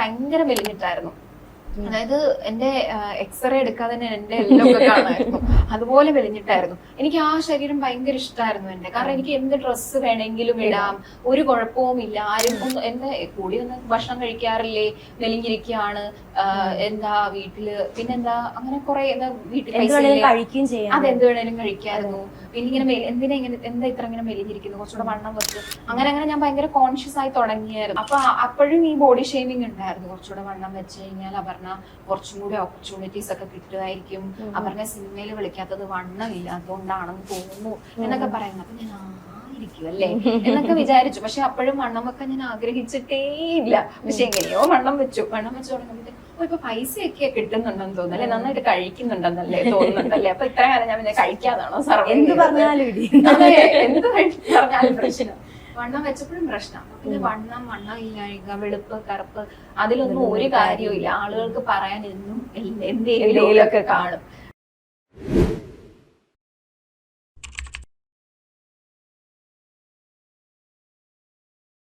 ഭയങ്കര മെലിഞ്ഞിട്ടായിരുന്നു. അതായത് എന്റെ എക്സ്റേ എടുക്കാതെ തന്നെ എന്റെ എല്ലൊക്കെ കാണായിരുന്നു, അതുപോലെ മെലിഞ്ഞിട്ടായിരുന്നു. എനിക്ക് ആ ശരീരം ഭയങ്കര ഇഷ്ടമായിരുന്നു എന്റെ. കാരണം എനിക്ക് എന്ത് ഡ്രസ്സ് വേണമെങ്കിലും ഇടാം, ഒരു കുഴപ്പവും ഇല്ല. ആരും ഒന്ന് എന്റെ കൂടി ഒന്ന് ഭക്ഷണം കഴിക്കാറില്ലേ, മെലിഞ്ഞിരിക്കുകയാണ്, എന്താ വീട്ടില് പിന്നെന്താ അങ്ങനെ കുറെ വീട്ടിൽ അതെന്ത് വേണേലും കഴിക്കായിരുന്നു. പിന്നെ ഇങ്ങനെ എന്താ ഇത്ര ഇങ്ങനെ മെലിഞ്ഞിരിക്കുന്നു, കുറച്ചുകൂടെ വണ്ണം വെച്ചു, അങ്ങനെ അങ്ങനെ ഞാൻ ഭയങ്കര കോൺഷ്യസ് ആയി തുടങ്ങിയായിരുന്നു. അപ്പൊ അപ്പോഴും ഈ ബോഡി ഷേമിങ് ഉണ്ടായിരുന്നു. കുറച്ചുകൂടെ വണ്ണം വെച്ച് കഴിഞ്ഞാൽ അപർണ കുറച്ചും കൂടി ഓപ്പർച്യൂണിറ്റീസ് ഒക്കെ കിട്ടുമായിരിക്കും, അപർണ സിനിമയിൽ വിളിക്കാത്തത് വണ്ണം ഇല്ലാത്തതുകൊണ്ടാണെന്ന് തോന്നുന്നു എന്നൊക്കെ പറയുന്നത്. അപ്പൊ ഞാൻ ആയിരിക്കും അല്ലേ എന്നൊക്കെ വിചാരിച്ചു. പക്ഷെ അപ്പോഴും വണ്ണം വെക്കാൻ ഞാൻ ആഗ്രഹിച്ചിട്ടേ ഇല്ല. പക്ഷെ എങ്ങനെയോ വണ്ണം വെച്ചു തുടങ്ങിയിട്ട് ഇപ്പൊ പൈസയൊക്കെ കിട്ടുന്നുണ്ടെന്ന് തോന്നുന്നു അല്ലെ, നന്നായിട്ട് കഴിക്കുന്നുണ്ടെന്നല്ലേ തോന്നുന്നുണ്ടല്ലേ, അപ്പൊ ഇത്ര കാലം ഞാൻ പിന്നെ കഴിക്കാതാണോ എന്ത് പറഞ്ഞാലും അതെ, എന്ത് പറഞ്ഞാലും പ്രശ്നം. വണ്ണം വെച്ചപ്പോഴും പ്രശ്നം. പിന്നെ വണ്ണം ഇല്ലായ്ക, വെളുപ്പ് കറുപ്പ് അതിലൊന്നും ഒരു കാര്യവും ഇല്ല. ആളുകൾക്ക് പറയാൻ എന്നും എന്തെങ്കിലുമൊക്കെ കാണും.